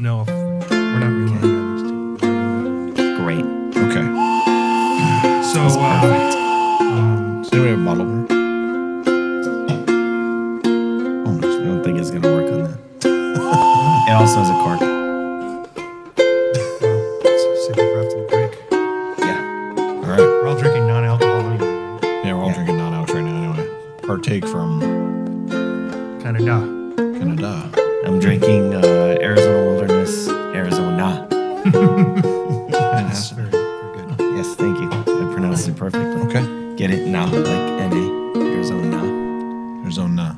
don't know if we're not relying on these two. Great. Okay. So, Does anybody have a bottle opener? I don't think it's going to work on that. It also has a cork. let's see if we're after the break. Yeah. All right. We're all drinking non-alcohol anyway. Yeah, we're all drinking non-ouch right now anyway. Partake from Canada. Canada. I'm drinking Arizona Wilderness, Arizona. That's very, very good. Yes, thank you. I pronounced it perfectly. Okay. Get it now, like N-A, Arizona. Arizona.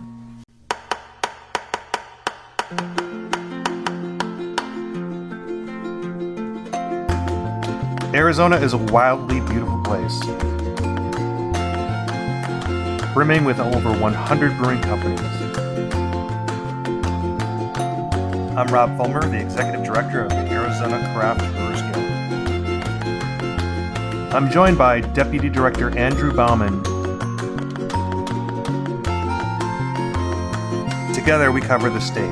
Arizona is a wildly beautiful place, brimming with over 100 brewing companies. I'm Rob Fulmer, the Executive Director of the Arizona Craft Brewers Guild. I'm joined by Deputy Director Andrew Bauman. Together we cover the state,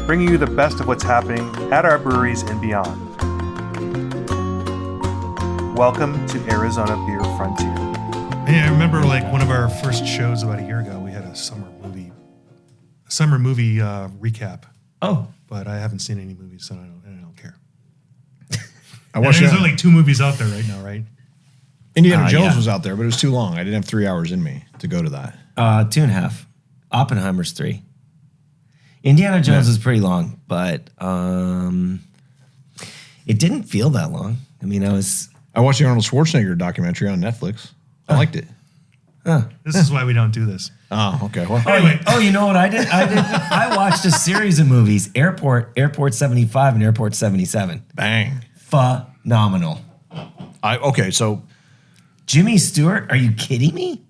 bringing you the best of what's happening at our breweries and beyond. Welcome to Arizona Beer Frontier. Yeah, I remember like one of our first shows about a year ago, we had a summer movie recap, Oh, but I haven't seen any movies, so I don't care. I watched There's only like 2 movies out there right now, right? Indiana Jones yeah. was out there, but it was too long. I didn't have 3 hours in me to go to that. 2.5. Oppenheimer's 3. Indiana Jones is pretty long, but it didn't feel that long. I mean, I watched the Arnold Schwarzenegger documentary on Netflix. I liked it. This is why we don't do this. Oh, okay. Well, Anyway, you know what I did? I watched a series of movies, Airport 75 and Airport 77. bang. Phenomenal. Okay, so Jimmy Stewart, are you kidding me?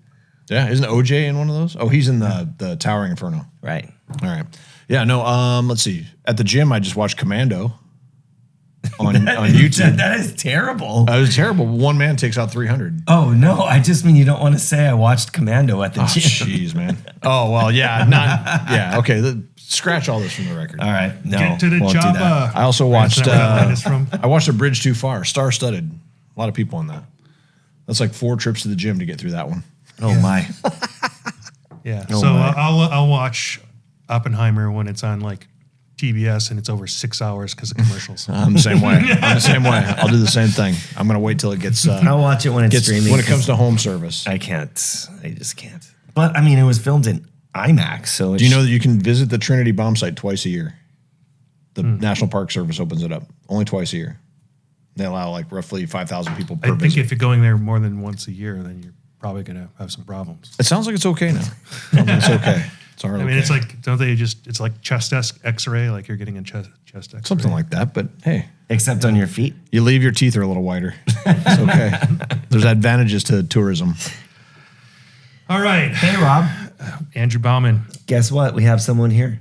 yeah, isn't OJ in one of those? Oh, he's in the Towering Inferno. Right. All right. Yeah, no, let's see. At the gym, I just watched Commando on YouTube. That is terrible. It was terrible. One man takes out 300. Oh, no. I just mean you don't want to say I watched Commando at the Oh, gym. jeez, man. Oh, well, yeah, yeah, okay. Scratch all this from the record. All right. No. get to the won't do that. chopper. I also watched, Isn't that where that is from? I watched A Bridge Too Far, star-studded. A lot of people on that. That's like 4 trips to the gym to get through that one. Oh, my. Yeah. Oh so my. I'll watch Oppenheimer when it's on like TBS and it's over 6 hours because of commercials. I'm the same way. I'll do the same thing. I'm going to wait till it gets, I'll watch it when it's streaming. when it comes to home service. I can't. I just can't. But, I mean, it was filmed in IMAX, so it's... Do you know that you can visit the Trinity bomb site twice a year? The National Park Service opens it up only twice a year. They allow like roughly 5,000 people per I think visit. if you're going there more than once a year, then you're probably going to have some problems. It sounds like it's okay now. It's okay. It's all right. I mean, it's like, don't they just, it's like chest X-ray, like you're getting a chest X-ray. something like that. But hey, Except on your feet. you leave your teeth are a little whiter. It's okay. There's advantages to tourism. All right. Hey, Rob. Andrew Bauman. Guess what? We have someone here.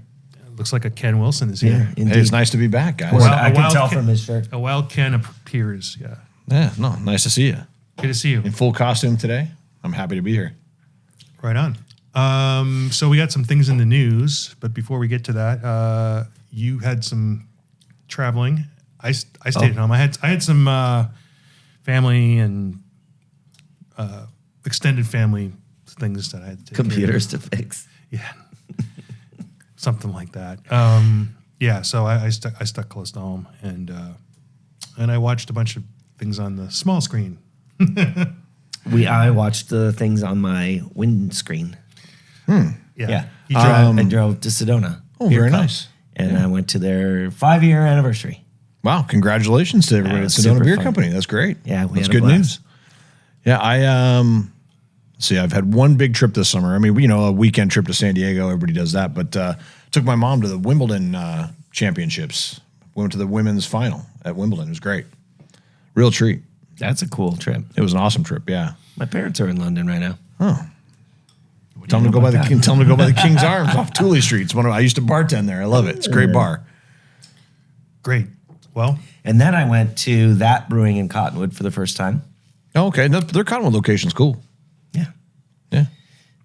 Looks like a Ken Wilson is here. Indeed. Hey, it's nice to be back, guys. Well, Well, I a can wild tell Ken- from his shirt. A wild Ken appears. Yeah. Yeah, no, nice to see you. Good to see you. In full costume today. I'm happy to be here. Right on. So we got some things in the news, but before we get to that, you had some traveling. I stayed at home. I had some family and extended family things that I had to take care of. Computers to fix. Yeah, something like that. Yeah, so I stuck close to home, and I watched a bunch of things on the small screen. I watched the things on my windscreen. Yeah, You drove, I drove to Sedona. Oh, Beer very Club, nice. And I went to their 5-year anniversary. Wow, congratulations to everybody Yeah, at it's Sedona super Beer fun. Company. That's great. Yeah, we That's had a good blast. news. Yeah, I've had one big trip this summer. I mean, a weekend trip to San Diego, everybody does that, but took my mom to the Wimbledon championships. Went to the women's final at Wimbledon. It was great. Real treat. That's a cool trip. It was an awesome trip, yeah. My parents are in London right now. Tell them to go by the King's Arms off Tooley Street. I used to bartend there. I love it. It's a great bar. great. Well, And then I went to that brewing in Cottonwood for the first time. Oh, okay. Their Cottonwood location's cool. Yeah. Yeah.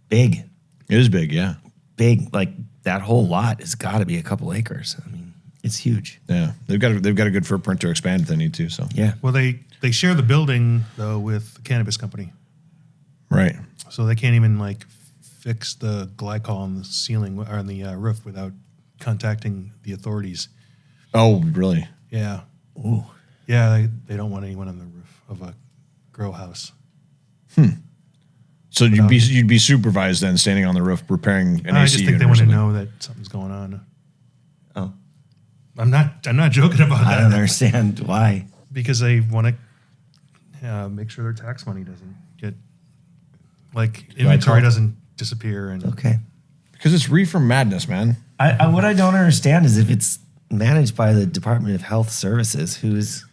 Big. It is big, yeah. Big. Like that whole lot has got to be a couple acres. I mean, it's huge. Yeah, they've got a good footprint to expand if they need to. So Yeah. Well, they share the building though with the cannabis company, right. so they can't even like fix the glycol on the ceiling or on the roof without contacting the authorities. Oh, really? Yeah, Ooh. yeah, they don't want anyone on the roof of a grow house. So you'd be supervised then, standing on the roof repairing an I AC just think unit they or want to something. know that something's going on. Oh, I'm not joking about I that. don't understand why. Because they want to make sure their tax money doesn't get like inventory doesn't disappear. And Okay. Because it's reefer madness, man. What I don't understand is if it's managed by the Department of Health Services, who's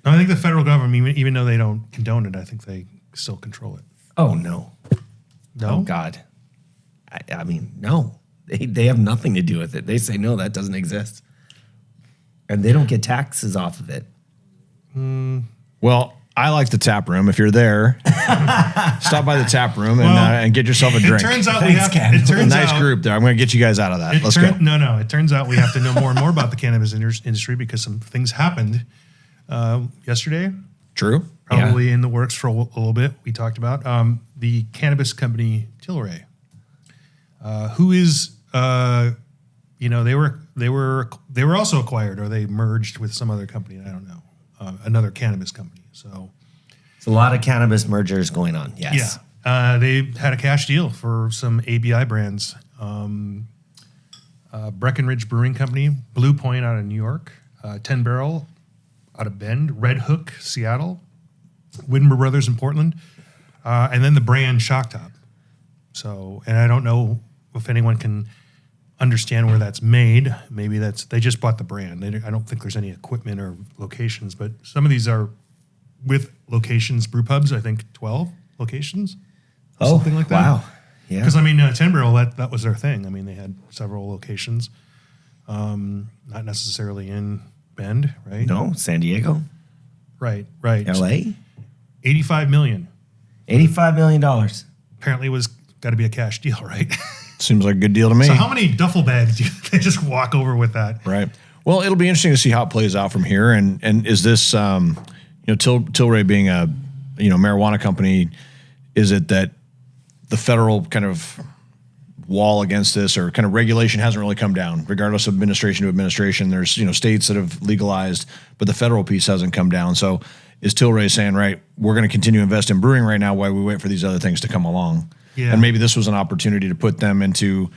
I think the federal government, even though they don't condone it, I think they still control it. oh no, No, oh God, I mean no, they have nothing to do with it. They say no, that doesn't exist, and they don't get taxes off of it. Well, I like the tap room. If you're there, stop by the tap room and get yourself a drink. It turns out Thanks, we have. Ken. It a turns nice out, group there. I'm going to get you guys out of that. Let's go. No. It turns out we have to know more and more about the cannabis industry because some things happened yesterday. True. Probably in the works for a little bit. We talked about the cannabis company Tilray, who is, they were also acquired or they merged with some other company. I don't know, another cannabis company. So It's a lot of cannabis mergers going on. Yes. yeah, they had a cash deal for some ABI brands. Breckenridge Brewing Company, Blue Point out of New York, 10 Barrel out of Bend, Red Hook, Seattle, Widmer Brothers in Portland, and then the brand Shock Top. So, and I don't know if anyone can understand where that's made. Maybe they just bought the brand. I don't think there's any equipment or locations, but some of these are with locations, brew pubs, I think 12 locations. Oh, Something like that. Wow. Yeah. Because 10 Barrel, that was their thing. I mean, they had several locations, not necessarily in Bend, right? No, San Diego, Right. L.A., $85 million. $85 million. Apparently, it was got to be a cash deal, right? Seems like a good deal to me. So, how many duffel bags do they just walk over with that? Right. Well, it'll be interesting to see how it plays out from here. And is this, Tilray being a, marijuana company, is it that the federal kind of wall against this or kind of regulation hasn't really come down, regardless of administration to administration? There's, states that have legalized, but the federal piece hasn't come down. So is Tilray saying, right, we're going to continue to invest in brewing right now while we wait for these other things to come along? Yeah. And maybe this was an opportunity to put them into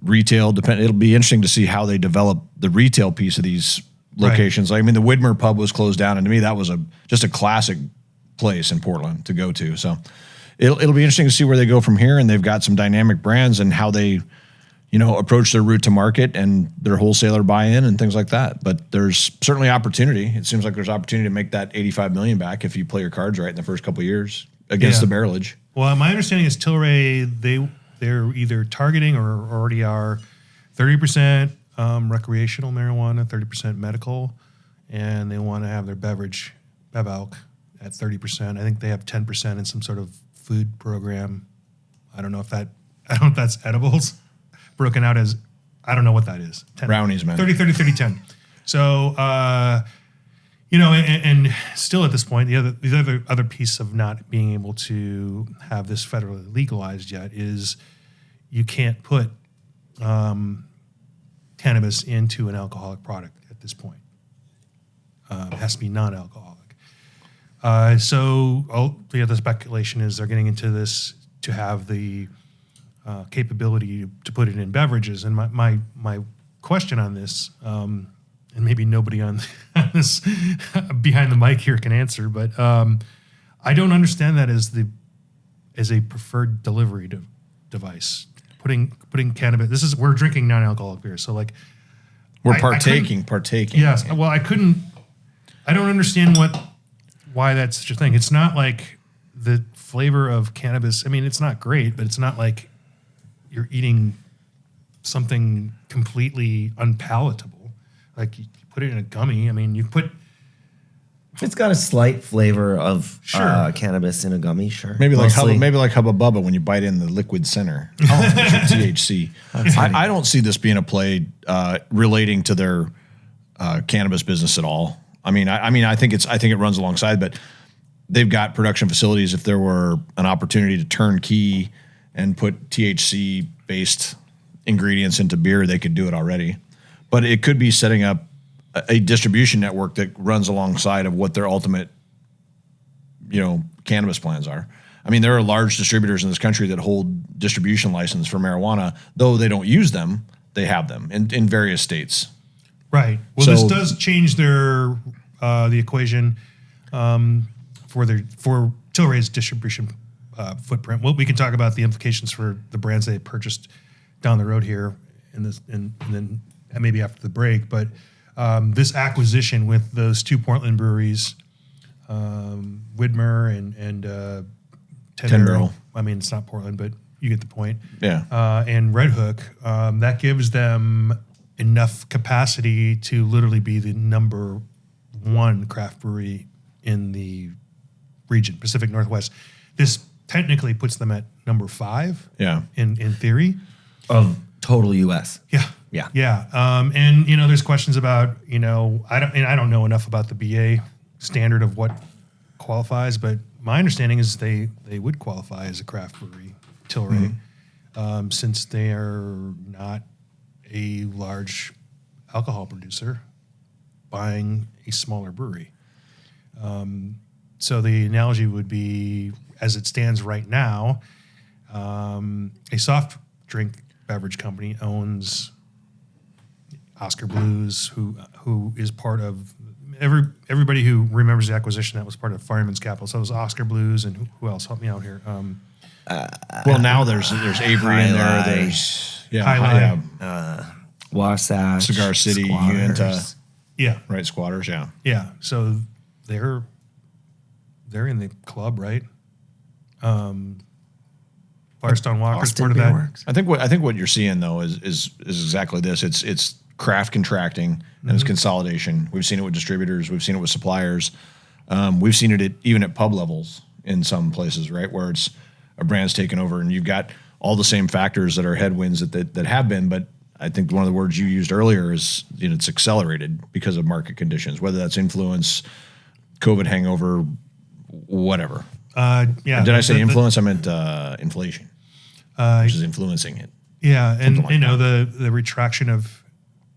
retail. It'll be interesting to see how they develop the retail piece of these locations. Like, I mean, the Widmer pub was closed down, and to me, that was just a classic place in Portland to go to. So it'll be interesting to see where they go from here. And they've got some dynamic brands and how they, approach their route to market and their wholesaler buy-in and things like that. But there's certainly opportunity. It seems like there's opportunity to make that $85 million back if you play your cards right in the first couple of years against the barrelage. Well, my understanding is Tilray, they're either targeting or already are 30% recreational marijuana, 30% medical, and they want to have their beverage, Bev-Alc, at 30%. I think they have 10% in some sort of food program. I don't know if that's edibles, broken out as, I don't know what that is. 10, Brownies, man. 30, 10. So, and still at this point, the other piece of not being able to have this federally legalized yet is you can't put cannabis into an alcoholic product at this point. It has to be non-alcoholic. So the other speculation is they're getting into this to have the capability to put it in beverages. And my question on this, and maybe nobody on this behind the mic here can answer, but I don't understand that as a preferred delivery device. Putting cannabis. We're drinking non-alcoholic beer, so like We're I partaking. Yes. Well, I don't understand why that's such a thing. It's not like the flavor of cannabis. I mean, it's not great, but it's not like you're eating something completely unpalatable. Like you put it in a gummy. I mean, It's got a slight flavor of Sure. cannabis in a gummy, sure. Maybe like Mostly- Hubba Bubba when you bite in the liquid center. It's your THC. I don't see this being a play relating to their cannabis business at all. I mean, I think it runs alongside, but they've got production facilities. If there were an opportunity to turn key and put THC based ingredients into beer, they could do it already. But it could be setting up a distribution network that runs alongside of what their ultimate, cannabis plans are. I mean, there are large distributors in this country that hold distribution license for marijuana, though they don't use them. They have them in various states. Right. Well, So- this does change their the equation for Tilray's distribution footprint. Well, we can talk about the implications for the brands they purchased down the road here, and then maybe after the break. But this acquisition with those two Portland breweries, Widmer and Ten Barrel. I mean, it's not Portland, but you get the point. Yeah. And Red Hook, that gives them enough capacity to literally be the number one craft brewery in the region, Pacific Northwest. This technically puts them at number 5. Yeah. In theory. of total US. Yeah. Yeah. Yeah. And there's questions about, I don't know enough about the BA standard of what qualifies, but my understanding is they would qualify as a craft brewery, Tilray, since they are not a large alcohol producer buying a smaller brewery. So the analogy would be, as it stands right now, a soft drink beverage company owns Oscar Blues, who is part of everybody who remembers the acquisition. That was part of Fireman's Capital. So it was Oscar Blues, and who else? Help me out here. Well, now there's Avery in there. Highlight. There's Highlight. Wasatch. Cigar City, Squatters. Uinta, Yeah, right? Squatters, yeah. yeah. So they're in the club, right? Firestone Walker's Austin part of Beer that. Works. I think what you're seeing though is exactly this. It's craft contracting and it's consolidation. We've seen it with distributors. We've seen it with suppliers. We've seen it even at pub levels in some places, right, where it's a brand's taken over, and you've got all the same factors that are headwinds that have been. But I think one of the words you used earlier is it's accelerated because of market conditions, whether that's influence, COVID hangover, whatever. Yeah. Did I say influence? I meant inflation, which is influencing it. Yeah, and like the retraction of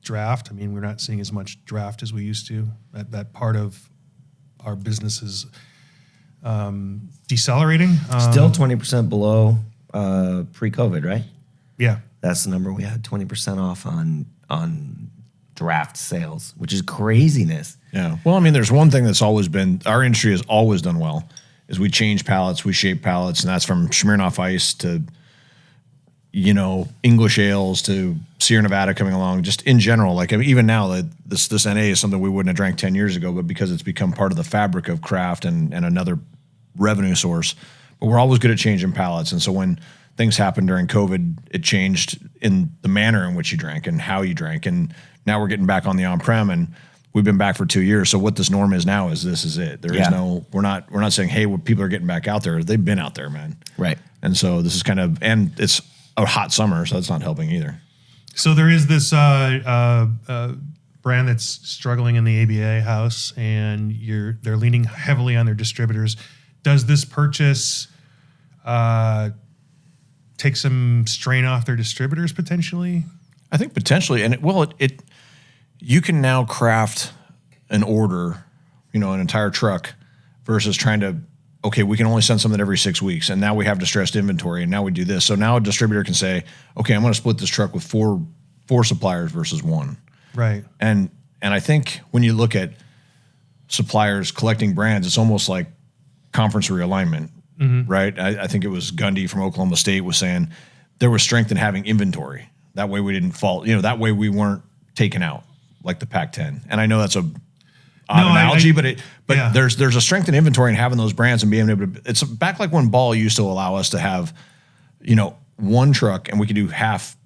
draft. I mean, we're not seeing as much draft as we used to. That part of our business is decelerating. Still 20% below pre-COVID, right? Yeah, That's the number we had, 20% off on draft sales, which is craziness. Yeah. Well, I mean, there's one thing that's always been, our industry has always done well, is we change pallets, we shape pallets, and that's from Smirnoff Ice to, English ales to Sierra Nevada coming along. Just in general, like even now, this NA is something we wouldn't have drank 10 years ago, but because it's become part of the fabric of craft and another revenue source. But we're always good at changing pallets. And so when things happened during COVID, it changed in the manner in which you drank and how you drank. And now we're getting back on the on-prem, and we've been back for 2 years. So what this norm is now is this is it. There is Yeah. we're not saying, hey, people are getting back out there. They've been out there, man. Right. And so this is and it's a hot summer, so that's not helping either. so there is this brand that's struggling in the ABA house, and they're leaning heavily on their distributors. Does this purchase take some strain off their distributors potentially? I think potentially, and you can now craft an order, an entire truck versus trying to, okay, we can only send something every 6 weeks, and now we have distressed inventory, and now we do this. So now a distributor can say, okay, I'm going to split this truck with four suppliers versus one. Right. And I think when you look at suppliers collecting brands, it's almost like conference realignment, right? I think it was Gundy from Oklahoma State was saying there was strength in having inventory. That way we didn't fall, that way we weren't taken out like the Pac-10. And I know that's a odd analogy, but yeah. there's a strength in inventory and having those brands and being able to, it's back like when Ball used to allow us to have, one truck and we could do half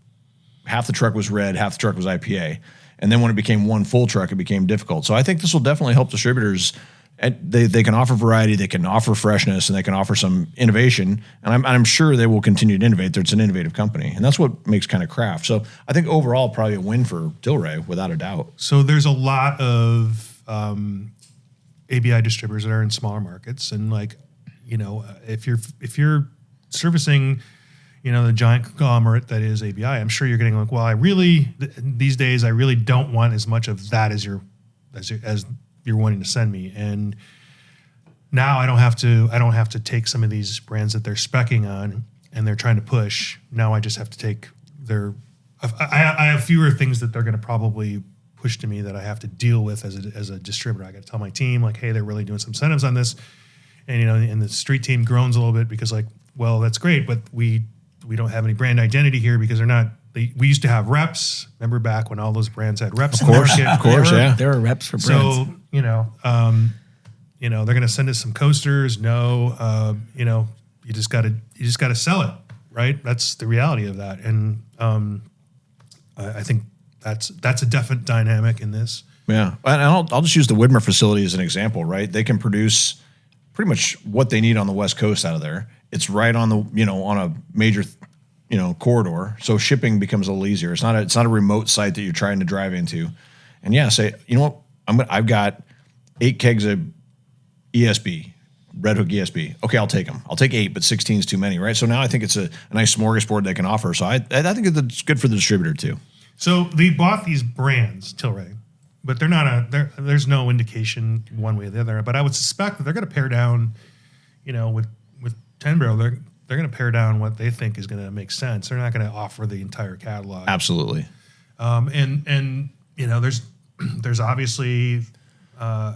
the truck was red, half the truck was IPA. And then when it became one full truck, it became difficult. So I think this will definitely help distributors And they can offer variety, they can offer freshness, and they can offer some innovation. And I'm sure they will continue to innovate. It's an innovative company, and that's what makes kind of craft. So I think overall, probably a win for Tilray without a doubt. So there's a lot of ABI distributors that are in smaller markets, and like, you know, if you're servicing, you know, the giant conglomerate that is ABI, I'm sure you're getting like, well, these days I really don't want as much of that as you're wanting to send me. And now I don't have to take some of these brands that they're speccing on and they're trying to push. Now I just have to take I have fewer things that they're going to probably push to me that I have to deal with as a distributor. I got to tell my team like, hey, they're really doing some incentives on this. And, you know, and the street team groans a little bit because like, well, that's great, but we don't have any brand identity here because we used to have reps. Remember back when all those brands had reps in the market? Of course, yeah. There are reps for brands. So, you know, they're going to send us some coasters. No, you know, you just got to sell it, right? That's the reality of that. And I think that's a definite dynamic in this. Yeah, and I'll just use the Widmer facility as an example, right? They can produce pretty much what they need on the West Coast out of there. It's right on the, you know, on a major, you know, corridor. So shipping becomes a little easier. It's not a remote site that you're trying to drive into. And yeah, say, you know what, I've got 8 kegs of ESB, Red Hook ESB. Okay, I'll take them. I'll take 8, but 16 is too many, right? So now I think it's a nice smorgasbord they can offer. So I think it's good for the distributor too. So they bought these brands, Tilray, but they're not there's no indication one way or the other. But I would suspect that they're going to pare down, you know, with 10 Barrel, they're going to pare down what they think is going to make sense. They're not going to offer the entire catalog. Absolutely. And you know, there's obviously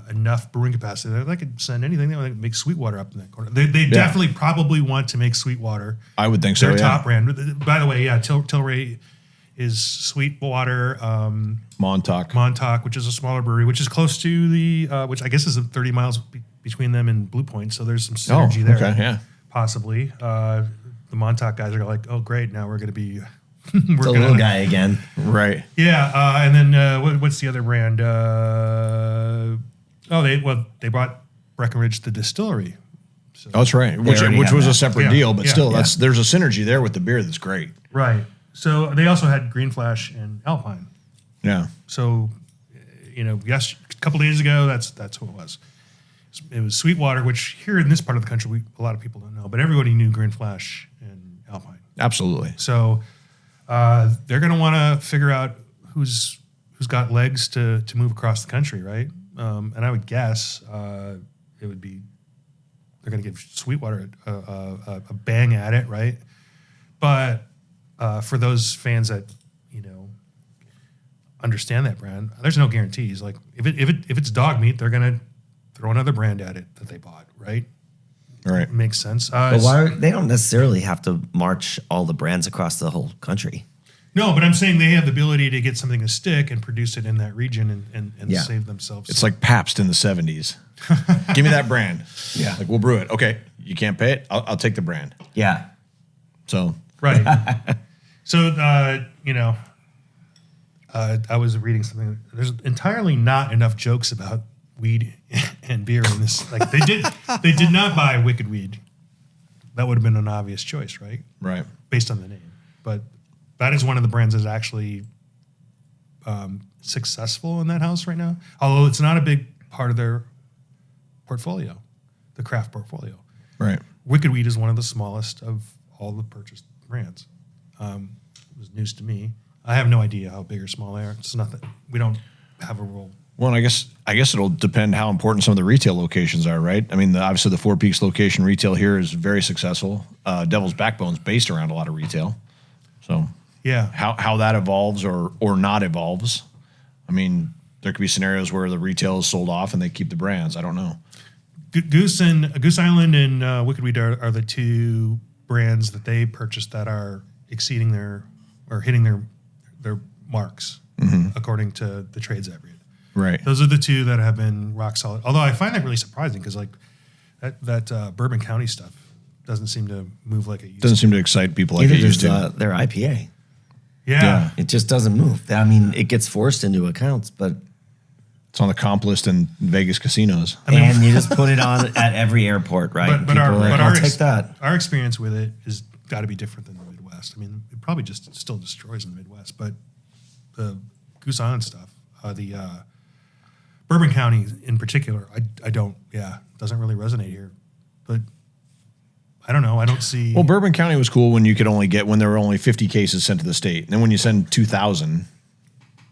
enough brewing capacity that they could send anything. They want to make Sweetwater up in that corner. They definitely probably want to make Sweetwater. I would think so. Their yeah. top brand. By the way, yeah, Tilray is Sweetwater. Montauk, which is a smaller brewery, which is close to the, which I guess is 30 miles between them and Blue Point. So there's some synergy there. Okay, yeah. Possibly. The Montauk guys are like, oh, great, now we're going to be... It's a little guy again. Right. Yeah, and then what's the other brand? They bought Breckenridge, the distillery. So, Oh, that's right. Which was a separate Yeah, deal, but yeah, still, yeah. there's a synergy there with the beer that's great. right. So they also had Green Flash and Alpine. Yeah. So, you know, yes, a couple days ago, that's who it was. It was Sweetwater, which here in this part of the country, a lot of people don't know, but everybody knew Green Flash and Alpine. Absolutely. So they're going to want to figure out who's got legs to move across the country, right? And I would guess it would be they're going to give Sweetwater a bang at it, right? But for those fans that understand that brand, there's no guarantees. Like if it's dog meat, they're going to throw another brand at it that they bought, right? Right. Makes sense. But they don't necessarily have to march all the brands across the whole country. No, but I'm saying they have the ability to get something to stick and produce it in that region and Yeah. save themselves. It's like Pabst in the 70s. Give me that brand. Yeah. Like, we'll brew it. Okay. You can't pay it? I'll take the brand. Yeah. So, right. So, I was reading something. There's entirely not enough jokes about weed and beer in this. Like they did not buy Wicked Weed. That would have been an obvious choice, right? right. Based on the name. But that is one of the brands that's actually successful in that house right now. Although it's not a big part of their portfolio, the craft portfolio. Right. Wicked Weed is one of the smallest of all the purchased brands. It was news to me. I have no idea how big or small they are. It's nothing. We don't have a rule. Well, I guess it'll depend how important some of the retail locations are, right? I mean, obviously the Four Peaks location retail here is very successful. Devil's Backbone's based around a lot of retail. So Yeah. how that evolves or not evolves, I mean, there could be scenarios where the retail is sold off and they keep the brands. I don't know. Goose Island and Wicked Weed are the two brands that they purchased that are exceeding hitting their marks according to the trades I've read. Right. Those are the two that have been rock solid. Although I find that really surprising because like that Bourbon County stuff doesn't seem to move like it used Doesn't to. seem to excite people like Either it used does to. their IPA. Yeah. It just doesn't move. I mean, it gets forced into accounts, but It's on the comp list in Vegas casinos. And you just put it on at every airport, right? But People our, are like, but I'll our, take that. our experience with it has got to be different than the Midwest. I mean, it probably just still destroys in the Midwest, but the Goose Island stuff, the Bourbon County in particular, I don't, doesn't really resonate here. But I don't know. I don't see. Well, Bourbon County was cool when you could only get when there were only 50 cases sent to the state. And then when you send 2,000,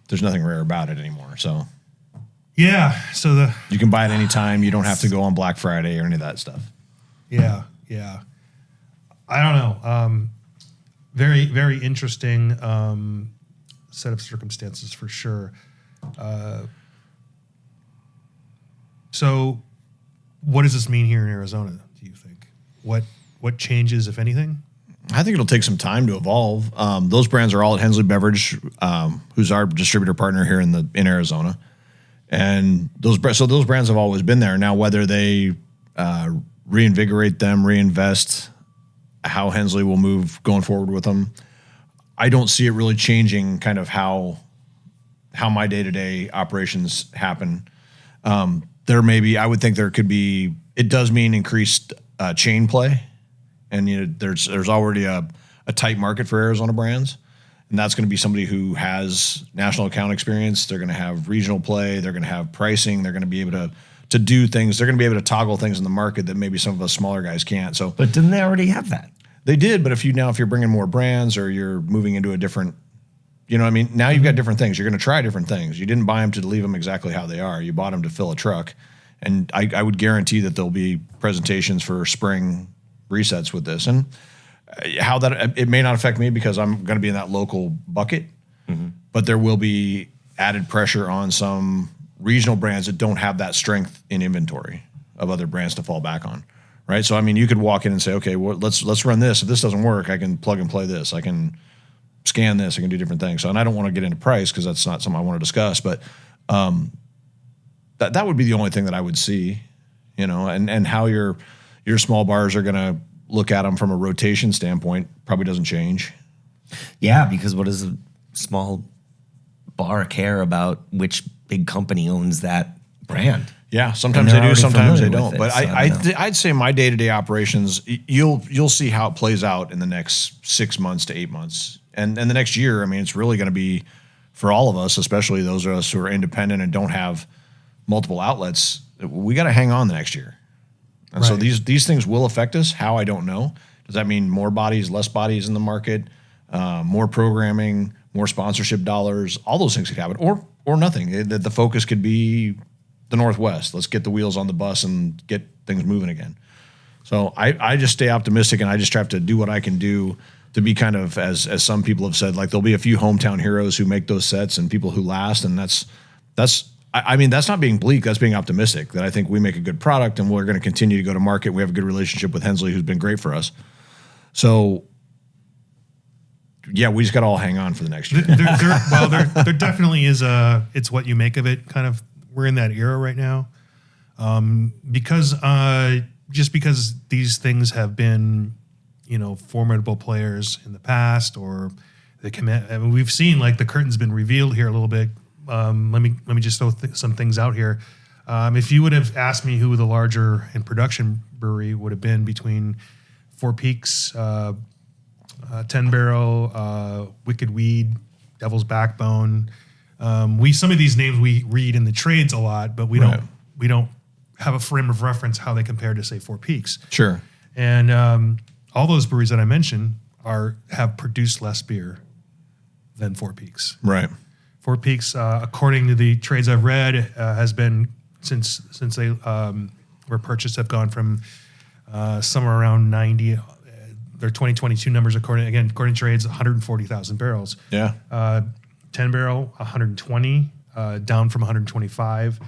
there's nothing rare about it anymore. So yeah. So you can buy it anytime. You don't have to go on Black Friday or any of that stuff. Yeah. I don't know. Very, very interesting set of circumstances for sure. So what does this mean here in Arizona, do you think? What changes, if anything? I think it'll take some time to evolve. Those brands are all at Hensley Beverage, who's our distributor partner here in Arizona, and those brands have always been there. Now, whether they reinvigorate them, reinvest, how Hensley will move going forward with them, I don't see it really changing kind of how my day-to-day operations happen. There may be, I would think there could be. It does mean increased chain play. And there's already a tight market for Arizona brands, and that's going to be somebody who has national account experience. They're going to have regional play. They're going to have pricing. They're going to be able to do things. They're going to be able to toggle things in the market that maybe some of us smaller guys can't. So, But didn't they already have that? they did. But if you're bringing more brands or you're moving into a different, now you've got different things. You're going to try different things. You didn't buy them to leave them exactly how they are. You bought them to fill a truck, and I would guarantee that there'll be presentations for spring resets with this, and how that it may not affect me because I'm going to be in that local bucket, but there will be added pressure on some regional brands that don't have that strength in inventory of other brands to fall back on, right? So I mean, you could walk in and say, okay, well, let's run this. If this doesn't work, I can plug and play this. I can scan this. I can do different things. So, and I don't want to get into price because that's not something I want to discuss, but that would be the only thing that I would see, and how your small bars are going to look at them from a rotation standpoint probably doesn't change. Yeah, because what does a small bar care about which big company owns that brand? Yeah, sometimes And they they're do, already sometimes they familiar don't. with But it, so I don't know. I'd say my day-to-day operations, you'll see how it plays out in the next 6 months to 8 months. And the next year, I mean, it's really going to be, for all of us, especially those of us who are independent and don't have multiple outlets, we got to hang on the next year. And so Right. these things will affect us. How, I don't know. Does that mean more bodies, less bodies in the market, more programming, more sponsorship dollars? All those things could happen, or nothing. The focus could be the Northwest. Let's get the wheels on the bus and get things moving again. So I just stay optimistic, and I just have to do what I can do to be kind of, as some people have said, like there'll be a few hometown heroes who make those sets and people who last, and that's not being bleak. That's being optimistic, that I think we make a good product and we're going to continue to go to market. We have a good relationship with Hensley, who's been great for us. So, yeah, we just got to all hang on for the next year. There definitely is it's what you make of it kind of. We're in that era right now. Because these things have been, formidable players in the past, or they commit. I mean, we've seen like the curtain's been revealed here a little bit. Let me just throw some things out here. If you would have asked me who the larger in production brewery would have been between Four Peaks, 10 Barrel, Wicked Weed, Devil's Backbone, some of these names we read in the trades a lot, but we don't have a frame of reference how they compare to, say, Four Peaks. Sure. And all those breweries that I mentioned have produced less beer than Four Peaks. Right. Four Peaks, according to the trades I've read, has been since they were purchased, have gone from somewhere around 90. Their 2022 numbers, according to trades, 140,000 barrels. Yeah. 10 Barrel, 120, down from 125.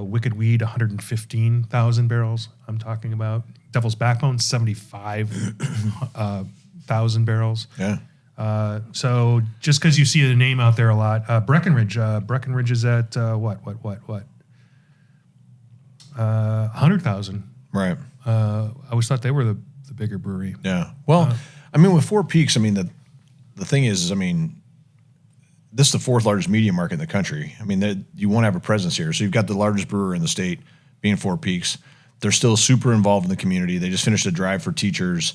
Wicked Weed, 115,000 barrels. I'm talking about Devil's Backbone, 75,000 barrels. Yeah. So just because you see the name out there a lot, Breckenridge is at what? 100,000. Right. I always thought they were the bigger brewery. Yeah. Well, I mean, with Four Peaks, I mean, the thing is, I mean, this is the 4th largest media market in the country. I mean, you want to have a presence here. So you've got the largest brewer in the state, being Four Peaks. They're still super involved in the community. They just finished a drive for teachers.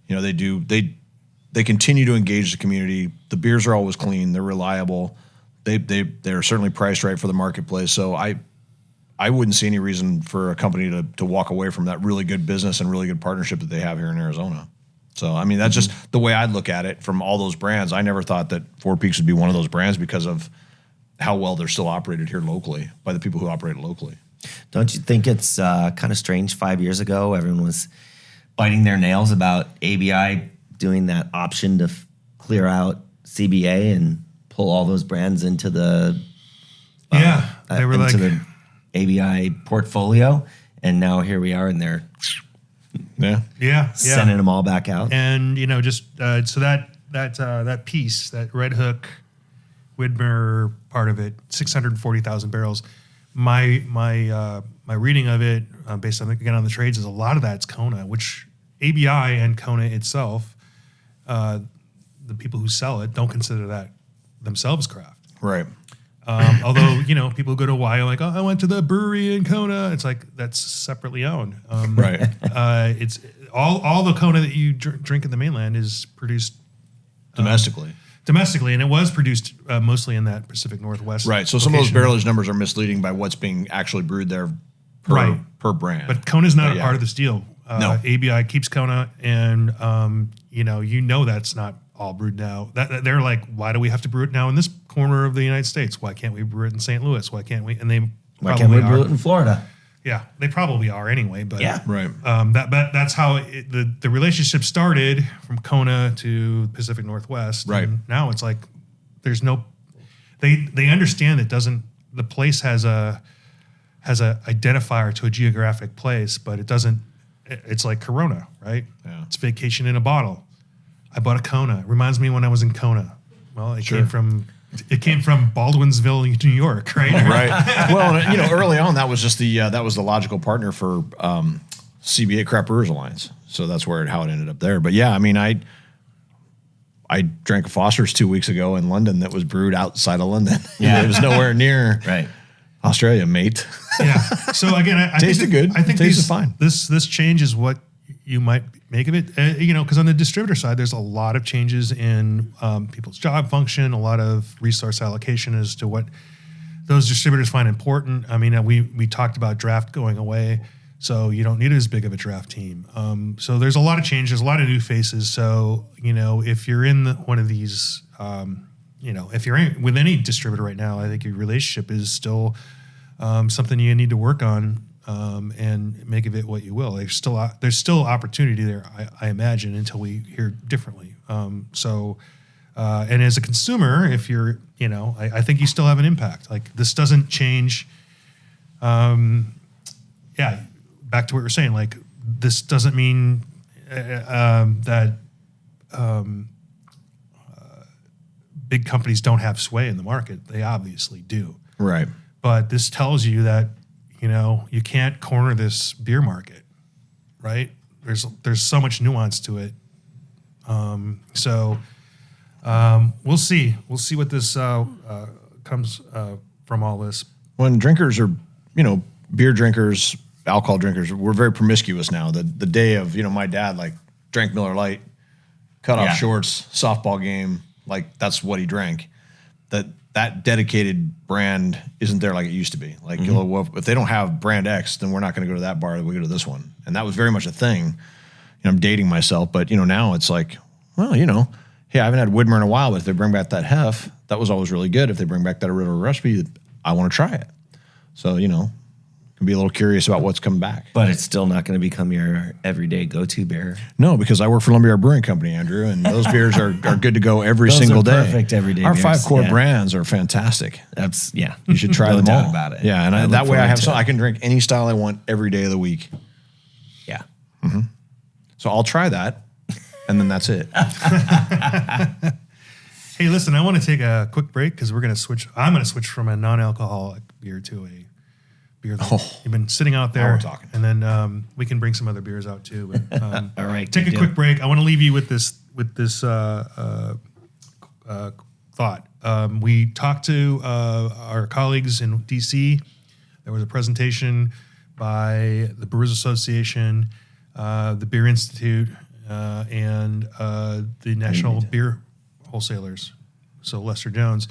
You know, they continue to engage the community. The beers are always clean. They're reliable. They're certainly priced right for the marketplace. So I wouldn't see any reason for a company to walk away from that really good business and really good partnership that they have here in Arizona. So, I mean, that's just the way I'd look at it from all those brands. I never thought that Four Peaks would be one of those brands because of how well they're still operated here locally by the people who operate it locally. Don't you think it's kind of strange 5 years ago, everyone was biting their nails about ABI doing that option to clear out CBA and pull all those brands into the they were into like, the ABI portfolio, and now here we are, and they're sending them all back out. And you know, just so that piece, that Red Hook Widmer part of it, 640,000 barrels. My reading of it, based on the trades, is a lot of that's Kona, which ABI and Kona itself, the people who sell it don't consider that themselves craft. Right. Although, you know, people go to Ohio like, oh, I went to the brewery in Kona. It's like, that's separately owned. Right. It's all the Kona that you drink in the mainland is produced domestically, and it was produced mostly in that Pacific Northwest. Right. So some of those barrelage numbers are misleading by what's being actually brewed there per brand. But Kona's not a part of this deal. No. ABI keeps Kona, and you know that's not all brewed now. That they're like, why do we have to brew it now in this corner of the United States? Why can't we brew it in St. Louis? Why can't we? And they Why can't we brew it in Florida? Yeah, they probably are anyway. But Yeah. Right. that's how the relationship started, from Kona to Pacific Northwest. Right. And now it's like there's no. They understand that the place has a identifier to a geographic place, but it doesn't. It's like Corona, right? Yeah. It's vacation in a bottle. I bought a Kona. It reminds me when I was in Kona. Well, it came from Baldwinsville, New York, right? Right. Well, you know, early on that was just that was the logical partner for CBA, Craft Brewers Alliance. So that's how it ended up there. But yeah, I mean, I drank a Foster's 2 weeks ago in London that was brewed outside of London. Yeah. It was nowhere near Right. Australia, mate. Yeah. So again, I Tasted think, good. I think Tasted fine. This change is what you might make of it. You know, because on the distributor side, there's a lot of changes in people's job function, a lot of resource allocation as to what those distributors find important. I mean, we talked about draft going away, so you don't need as big of a draft team. So there's a lot of changes, a lot of new faces. So, you know, if you're in one of these, you know, if you're with any distributor right now, I think your relationship is still something you need to work on and make of it what you will. There's still opportunity there, I imagine, until we hear differently. And as a consumer, if you're, you know, I think you still have an impact. Like, this doesn't change. Back to what we're saying. Like, this doesn't mean that big companies don't have sway in the market. They obviously do. Right. But this tells you that, you know, you can't corner this beer market, right? There's so much nuance to it. We'll see. We'll see what this comes from all this. When drinkers are, you know, beer drinkers, alcohol drinkers, we're very promiscuous now. The day of, you know, my dad like drank Miller Lite, cut off shorts, softball game, like that's what he drank. That dedicated brand isn't there like it used to be. Like, you know, well, if they don't have brand X, then we're not going to go to that bar. We go to this one, and that was very much a thing. You know, I'm dating myself, but you know, now it's like, well, you know, hey, I haven't had Widmer in a while, but if they bring back that Hef, that was always really good. If they bring back that original recipe, I want to try it. So, you know, can be a little curious about what's coming back. But it's still not going to become your everyday go-to beer. No, because I work for Lumberyard Brewing Company, Andrew, and those beers are good to go every Those single are day. perfect everyday Our beers, 5 core yeah. brands are fantastic. You should try No them doubt all. about it. Yeah, and I look that way forward to it. I can drink any style I want every day of the week. Yeah. So I'll try that, and then that's it. Hey, listen, I want to take a quick break because I'm going to switch from a non-alcoholic beer to a beer that you've been sitting out there. we're talking. And then we can bring some other beers out too. But, All right. take a good quick deal. break. I want to leave you with this thought. we talked to our colleagues in DC. There was a presentation by the Brewers Association, the Beer Institute, and the National Beer Wholesalers. So Lester Jones.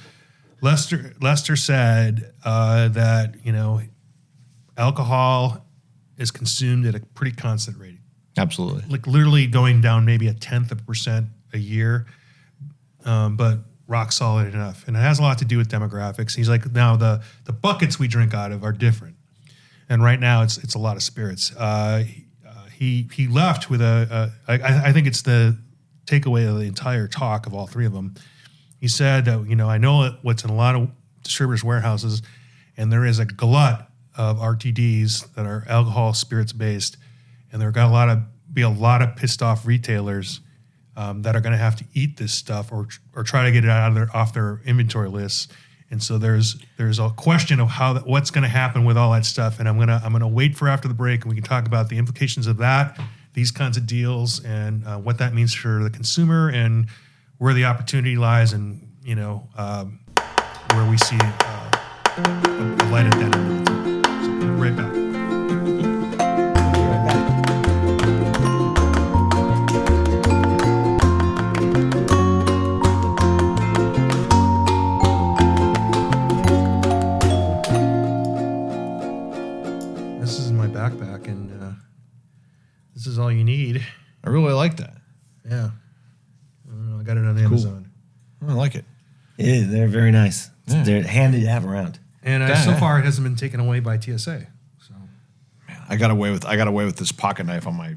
Lester said that alcohol is consumed at a pretty constant rate, Absolutely. like literally going down maybe 0.1% a year, but rock solid enough. And it has a lot to do with demographics. He's like, now the buckets we drink out of are different, and right now it's a lot of spirits. He left with I think it's the takeaway of the entire talk of all three of them. He said that, I know what's in a lot of distributors' warehouses, and there is a glut of RTDs that are alcohol spirits based, and there are going to be a lot of pissed off retailers that are going to have to eat this stuff or try to get it off their inventory lists. And so there's a question of what's going to happen with all that stuff, and I'm gonna wait for after the break, and we can talk about the implications of that, these kinds of deals, and what that means for the consumer, and where the opportunity lies, and where we see the light at that end of the tunnel. So we'll be right back. This is in my backpack, and this is all you need. I really like that. Yeah. I got it on Amazon. I like it. Yeah, they're very nice. Yeah. They're handy to have around. And so far, it hasn't been taken away by TSA. So Man, I got away with this pocket knife on my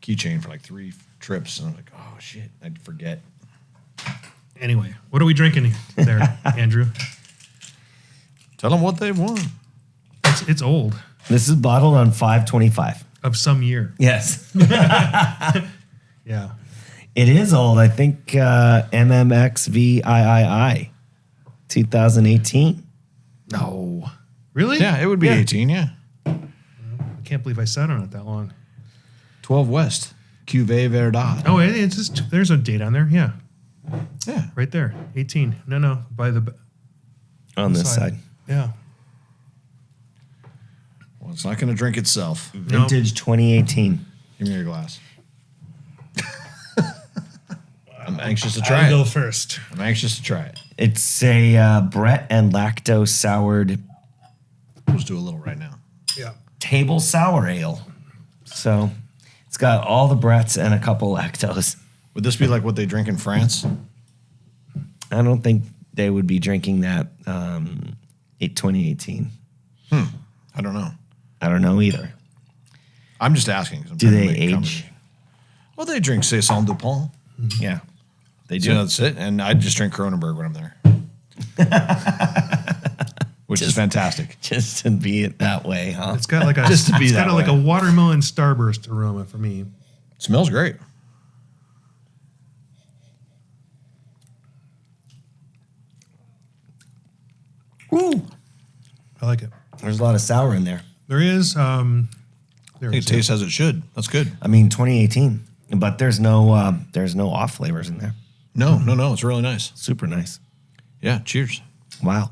keychain for like 3 trips, and I'm like, oh shit, I'd forget. anyway, what are we drinking there, Andrew? Tell them what they want. It's old, This is bottled on 5/25. of some year. Yes. Yeah. It is old. I think MMXVIII 2018. No. Really? Yeah, it would be 18. Yeah, I can't believe I sat on it that long. 12 West, Cuvée Verdad. Oh, it's just there's a date on there. Yeah, Yeah, right there. 18. No, by the On this side. Yeah. well, it's not going to drink itself. Vintage 2018. Give me your glass. I'm anxious to I'll try go it. first. I'm anxious to try it. It's a Brett and lactose soured Let's do a little right now. Yeah. table sour ale. So it's got all the Bretts and a couple lactose. Would this be like what they drink in France? I don't think they would be drinking that 2018. I don't know. I don't know either. I'm just asking. 'Cause I'm Do trying to they make a age? comment. Well, they drink Saison Dupont. Yeah. They do. So that's it. And I just drink Kronenberg when I'm there. Which is fantastic. Just to be it that way, huh? It's got like a Just to be it's that got like way. a watermelon starburst aroma for me. Smells great. Ooh. I like it. There's a lot of sour in there. There is there I think is it tastes as it should. That's good. I mean, 2018, but there's no off flavors in there. No. It's really nice. Super nice. Yeah. Cheers. Wow.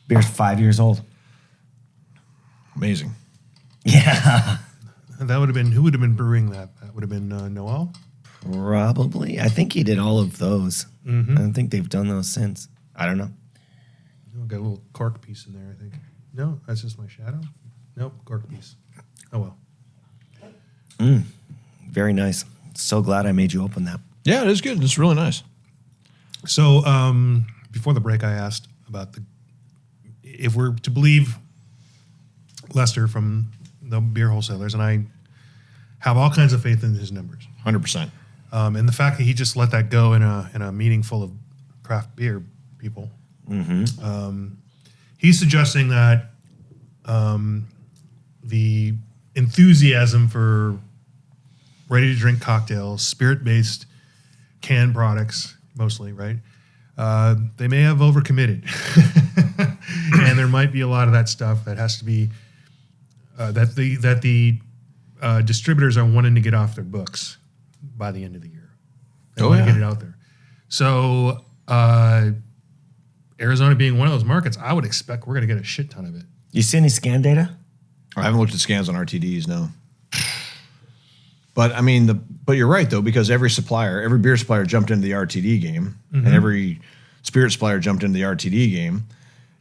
Beer's 5 years old. Amazing. Yeah. That would have been who would have been brewing that? That would have been Noel. Probably. I think he did all of those. I don't think they've done those since. I don't know. Oh, got a little cork piece in there, I think. No, that's just my shadow. Nope, cork piece. Oh well. Very nice. So glad I made you open that. Yeah, it is good. It's really nice. So before the break, I asked about if we're to believe Lester from the beer wholesalers, and I have all kinds of faith in his numbers. 100%. And the fact that he just let that go in a meeting full of craft beer people. He's suggesting that the enthusiasm for ready-to-drink cocktails, spirit-based canned products, mostly, right? They may have overcommitted, and there might be a lot of that stuff that has to be that the distributors are wanting to get off their books by the end of the year. They want to get it out there. So Arizona being one of those markets, I would expect we're going to get a shit ton of it. You see any scan data? I haven't looked at scans on RTDs, no. But I mean, but you're right though, because every beer supplier jumped into the RTD game, and every spirit supplier jumped into the RTD game.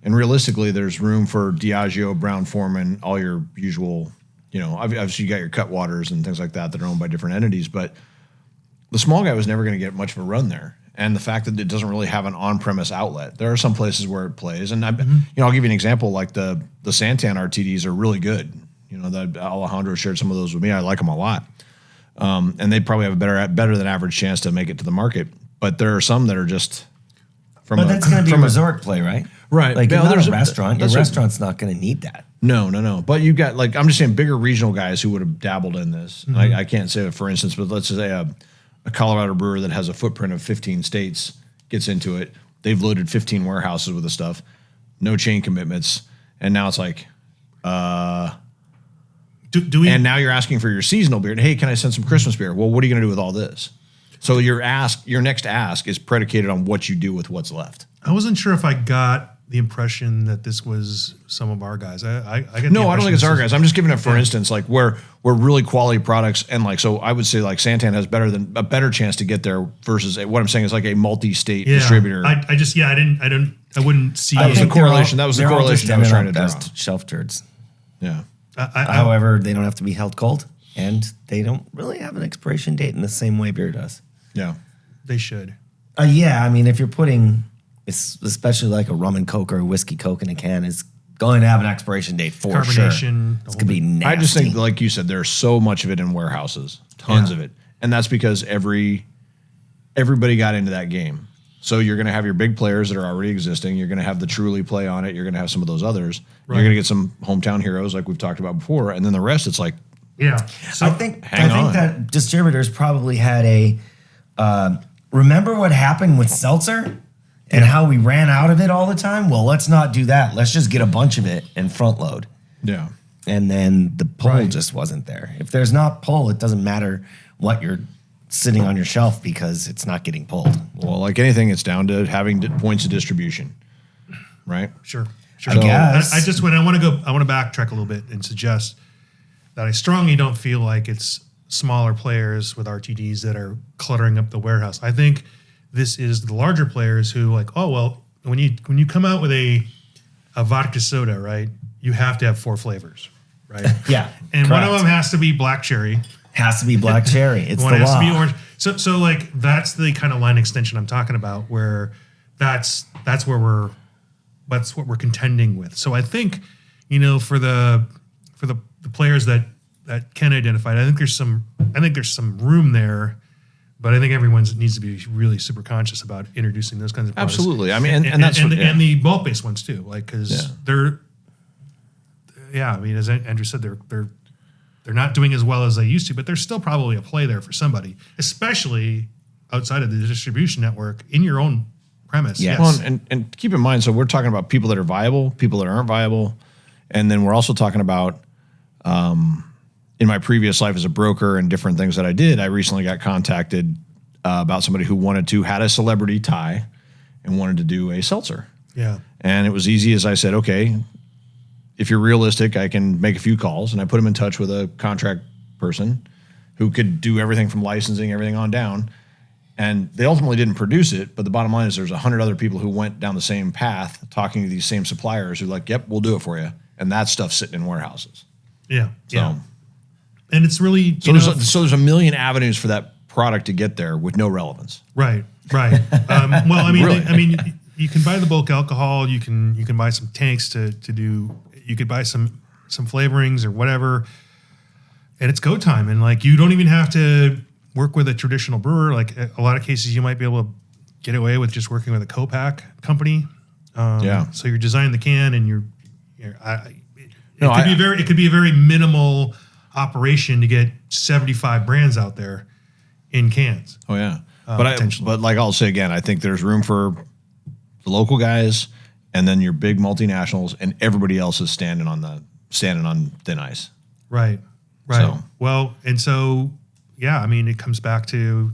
And realistically, there's room for Diageo, Brown-Forman, all your usual, obviously you got your Cutwaters and things like that are owned by different entities, but the small guy was never going to get much of a run there. And the fact that it doesn't really have an on-premise outlet. There are some places where it plays. And I'll give you an example, like the Santan RTDs are really good. That Alejandro shared some of those with me. I like them a lot. And they probably have a better than average chance to make it to the market. But there are some that are just But that's going to be a resort play, right? Right. Like, Yeah, you're not there's a restaurant. Your that's restaurant's not going to need that. No. But you've got, like, I'm just saying bigger regional guys who would have dabbled in this. I can't say it, for instance, but let's say a Colorado brewer that has a footprint of 15 states gets into it. They've loaded 15 warehouses with the stuff, no chain commitments. And now it's like, Do we? and now you're asking for your seasonal beer. Hey, can I send some Christmas beer? Well, what are you going to do with all this? So your next ask is predicated on what you do with what's left. I wasn't sure if I got the impression that this was some of our guys. I get No, I don't think it's our guys. I'm just giving it for Yeah. instance, like where really quality products, and like, so I would say like Santan has a better chance to get there versus what I'm saying is like a multi-state distributor. I wouldn't see. That was it. the correlation. That was the they're all correlation just I was trying ending to up draw. as shelf turds. Yeah. However, they don't have to be held cold, and they don't really have an expiration date in the same way beer does. Yeah. They should. Yeah, I mean, if you're putting, especially like a rum and Coke or a whiskey Coke in a can, is going to have an expiration date for sure. Carbonation. It's going to be nasty. I just think, like you said, there's so much of it in warehouses, tons of it. And that's because everybody got into that game. So you're going to have your big players that are already existing. You're going to have the Truly play on it. You're going to have some of those others. Right. You're going to get some hometown heroes like we've talked about before. And then the rest, it's like, Yeah. So I think hang on. that distributors probably had remember what happened with seltzer and how we ran out of it all the time? Well, let's not do that. Let's just get a bunch of it and front load. yeah. And then the pull Right. just wasn't there. If there's not pull, it doesn't matter what you're sitting on your shelf because it's not getting pulled. Well, like anything, it's down to having points of distribution, right? Sure. I guess. I just I want to backtrack a little bit and suggest that I strongly don't feel like it's smaller players with RTDs that are cluttering up the warehouse. I think this is the larger players who like, oh well, when you come out with a vodka soda, right? You have to have 4 flavors, right? Yeah, And one of correct. them has to be black cherry. Has to be black cherry. It's One the has law. to be orange. So like that's the kind of line extension I'm talking about, where that's what we're contending with. So I think, for the players that Ken identified, I think there's some room there, but I think everyone needs to be really super conscious about introducing those kinds of products. Absolutely. I mean, and that's what, and the bulk based ones too, like because Yeah. I mean, as Andrew said, they're not doing as well as they used to, but there's still probably a play there for somebody, especially outside of the distribution network in your own premise. Yes. Well, and keep in mind, so we're talking about people that are viable, people that aren't viable, and then we're also talking about, in my previous life as a broker and different things that I did, I recently got contacted about somebody who had a celebrity tie and wanted to do a seltzer. Yeah. And it was easy as I said, okay, if you're realistic, I can make a few calls. And I put him in touch with a contract person who could do everything from licensing, everything on down. And they ultimately didn't produce it. But the bottom line is there's 100 other people who went down the same path, talking to these same suppliers who are like, yep, we'll do it for you. And that stuff's sitting in warehouses. Yeah. So, Yeah. And it's really, so there's a million avenues for that product to get there with no relevance. right. Well, I mean, Really? you can buy the bulk alcohol. You can buy some tanks to do. You could buy some flavorings or whatever, and it's go time. And like you don't even have to work with a traditional brewer. Like a lot of cases, you might be able to get away with just working with a co-pack company. So you're designing the can, and it could be a very minimal operation to get 75 brands out there in cans. Oh yeah, potentially. but like I'll say again, I think there's room for the local guys, and then your big multinationals, and everybody else is standing on thin ice. Right. So- Well, and so yeah, I mean, it comes back to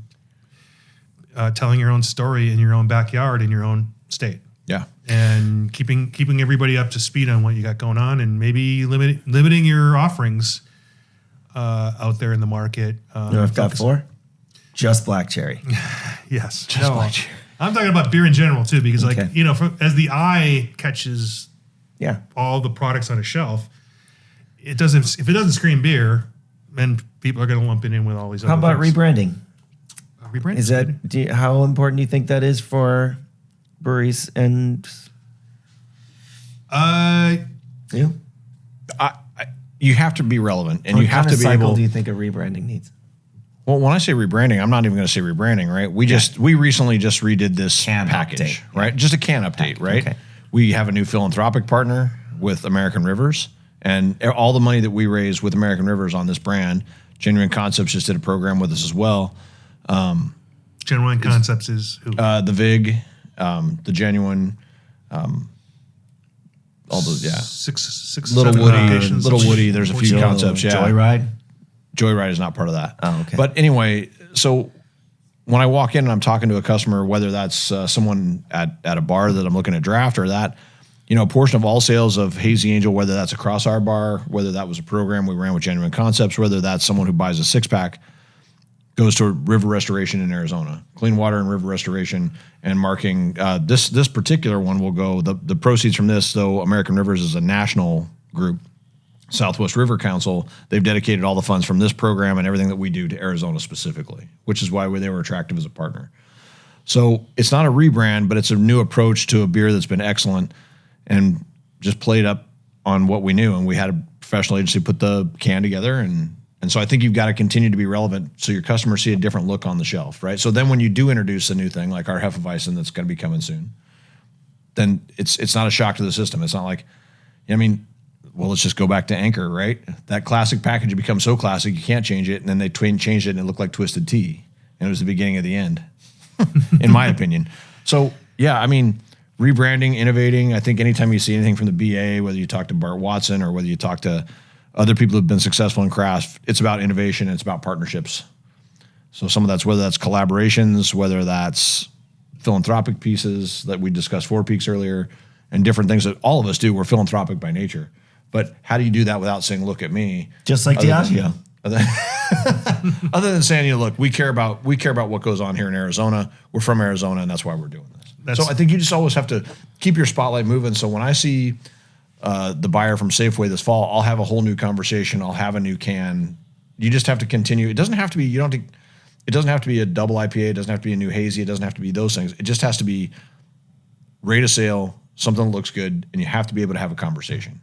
telling your own story in your own backyard in your own state. Yeah, and keeping everybody up to speed on what you got going on, and maybe limiting your offerings out there in the market. I've got 4. Just black cherry. Yes. Just black cherry. I'm talking about beer in general too, because Okay. like, you know, as the eye catches Yeah. all the products on a shelf, if it doesn't scream beer, then people are going to lump it in with all these other How about things. rebranding? Rebranding? Is that how important do you think that is for breweries and you? You have to be relevant, and What you have kind to of be cycle able. do you think a rebranding needs? Well, when I say rebranding, I'm not even going to say rebranding, right? We recently just redid this Can package, update. right? Just a can update, right? Okay. We have a new philanthropic partner with American Rivers, and all the money that we raise with American Rivers on this brand, Genuine Concepts just did a program with us as well. Genuine Concepts is who? The VIG, the Genuine, all those, yeah. Six, Little 7 Woody, locations. Little Woody. There's a few concepts, yeah. Joyride? Joyride is not part of that. Oh, okay. But anyway, so when I walk in and I'm talking to a customer, whether that's someone at a bar that I'm looking at draft or that, you know, a portion of all sales of Hazy Angel, whether that's across our bar, whether that was a program we ran with Genuine Concepts, whether that's someone who buys a 6-pack, goes to river restoration in Arizona, clean water and river restoration, and marking. This particular one will go, the proceeds from this, though American Rivers is a national group, Southwest River Council, they've dedicated all the funds from this program and everything that we do to Arizona specifically, which is why they were attractive as a partner. So it's not a rebrand, but it's a new approach to a beer that's been excellent and just played up on what we knew. And we had a professional agency put the can together. And so I think you've got to continue to be relevant so your customers see a different look on the shelf, right? So then when you do introduce a new thing like our Hefeweizen that's going to be coming soon, then it's not a shock to the system. It's not like, I mean, well, let's just go back to Anchor, right? That classic package becomes so classic, you can't change it. And then they changed it and it looked like Twisted Tea. And it was the beginning of the end, in my opinion. So, yeah, I mean, rebranding, innovating. I think anytime you see anything from the BA, whether you talk to Bart Watson or whether you talk to other people who've been successful in craft, it's about innovation and it's about partnerships. So some of that's, whether that's collaborations, whether that's philanthropic pieces that we discussed 4 Peaks earlier, and different things that all of us do. We're philanthropic by nature. But how do you do that without saying, look at me? Just like Diageo. Other than saying, you know, look, we care about what goes on here in Arizona. We're from Arizona, and that's why we're doing this. So I think you just always have to keep your spotlight moving. So when I see the buyer from Safeway this fall, I'll have a whole new conversation. I'll have a new can. You just have to continue. It doesn't have to be. It doesn't have to be a double IPA. It doesn't have to be a new hazy. It doesn't have to be those things. It just has to be rate of sale, something that looks good, and you have to be able to have a conversation.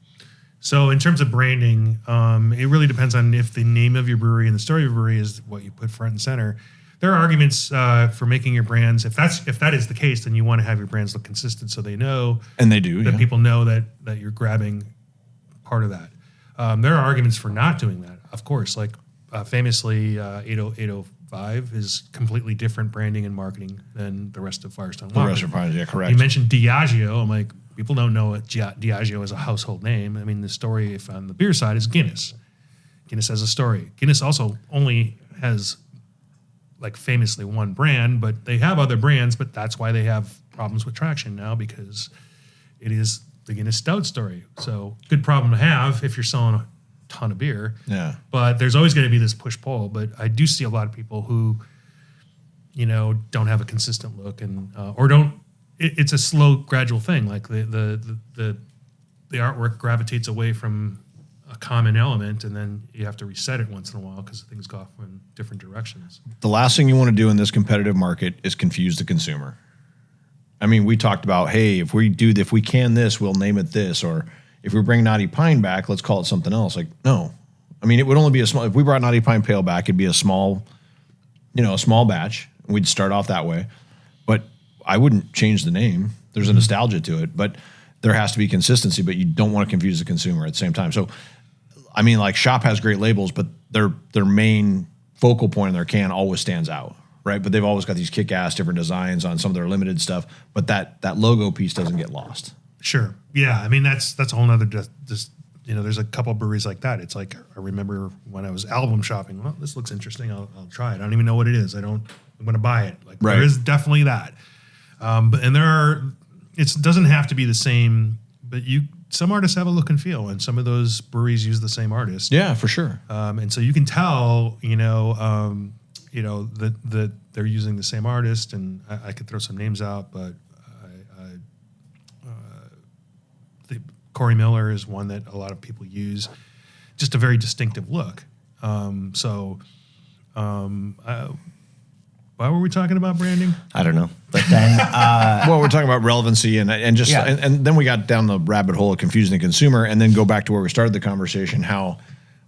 So in terms of branding, it really depends on if the name of your brewery and the story of your brewery is what you put front and center. There are arguments for making your brands. If that is the case, then you want to have your brands look consistent so they know, and they do, that people know that you're grabbing part of that. There are arguments for not doing that, of course. Like famously, 805 is completely different branding and marketing than the rest of Firestone. The rest of Firestone, yeah, correct. You mentioned Diageo. I'm like, people don't know Diageo is a household name. I mean, the story on the beer side is Guinness. Guinness has a story. Guinness also only has, like, famously one brand, but they have other brands, but that's why they have problems with traction now, because it is the Guinness Stout story. So good problem to have if you're selling a ton of beer. Yeah. But there's always going to be this push-pull. But I do see a lot of people who, you know, don't have a consistent look and or don't. It's a slow, gradual thing. Like the artwork gravitates away from a common element, and then you have to reset it once in a while because things go off in different directions. The last thing you want to do in this competitive market is confuse the consumer. I mean, we talked about, hey, if we can this, we'll name it this, or if we bring Knotty Pine back, let's call it something else. Like, no. I mean, it would only be a small. If we brought Knotty Pine Pale back, it'd be a small batch. We'd start off that way, but I wouldn't change the name. There's a nostalgia to it, but there has to be consistency, but you don't want to confuse the consumer at the same time. So, I mean, like Shop has great labels, but their main focal point in their can always stands out, right? But they've always got these kick-ass different designs on some of their limited stuff, but that logo piece doesn't get lost. Sure. Yeah. I mean, that's a whole nother, just, you know, there's a couple breweries like that. It's like, I remember when I was album shopping, well, this looks interesting. I'll try it. I don't even know what it is. I'm going to buy it. Like, Right. There is definitely that. And there are, it doesn't have to be the same, but some artists have a look and feel, and some of those breweries use the same artist. Yeah, for sure. And so you can tell, that they're using the same artist, and I could throw some names out, but Corey Miller is one that a lot of people use, just a very distinctive look. Why were we talking about branding? I don't know. But then, Well, we're talking about relevancy and just Yeah. and then we got down the rabbit hole of confusing the consumer, and then go back to where we started the conversation. How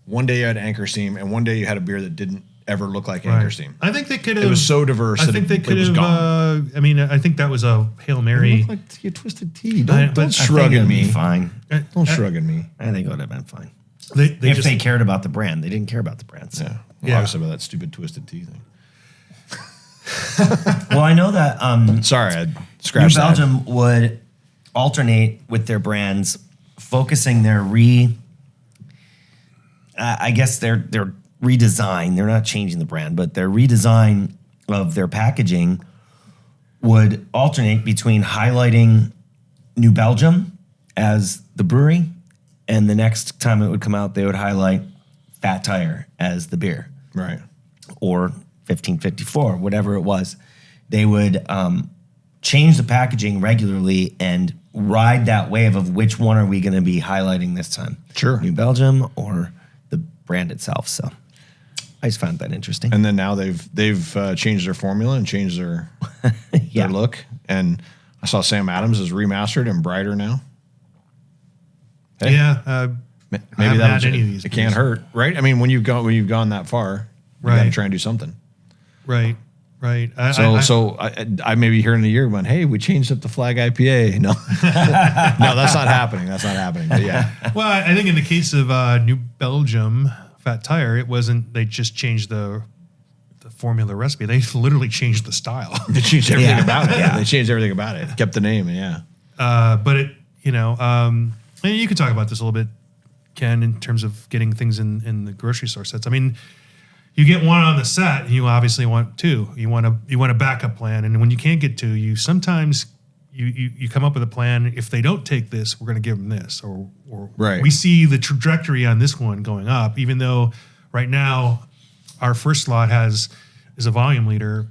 one day you had Anchor Steam, and one day you had a beer that didn't ever look like Anchor Steam. I think they could have. It was so diverse. I that think they it could was have. gone. I think that was a Hail It Mary. looked like your Twisted Tea. But Don't I shrug I think at it'd be me. fine. Don't shrug at me. I think it would have been fine. They If just, they cared about the brand. They didn't care about the brand. So. Yeah. Well, Yeah. obviously about that stupid Twisted Tea thing. Well, I know that Sorry, I New scratched that. Belgium would alternate with their brands, focusing their I guess their redesign. They're not changing the brand, but their redesign of their packaging would alternate between highlighting New Belgium as the brewery, and the next time it would come out, they would highlight Fat Tire as the beer, Right. or 1554, whatever it was. They would change the packaging regularly and ride that wave of which one are we going to be highlighting this time? Sure. New Belgium or the brand itself. So I just found that interesting. And then now they've changed their formula and changed their Yeah. their look. And I saw Sam Adams is remastered and brighter now. Hey, yeah. I maybe haven't that had any of these it can't beers. hurt, right? I mean, when you've gone that far, you got to Right. try and do something. Right. So I maybe here in a year went, hey, we changed up the Flag IPA. No, no, that's not happening. That's not happening. But yeah, Well, I think in the case of New Belgium Fat Tire, it wasn't. They just changed the formula recipe. They literally changed the style. they changed everything Yeah. about it. Yeah. They changed everything about it. Kept the name. Yeah. But it, and you could talk about this a little bit, Ken, in terms of getting things in the grocery store sets. I mean, you get one on the set, and you obviously want two. You want a backup plan, and when you can't get two, you sometimes you come up with a plan. If they don't take this, we're going to give them this, or Right. we see the trajectory on this one going up, even though right now our first slot is a volume leader.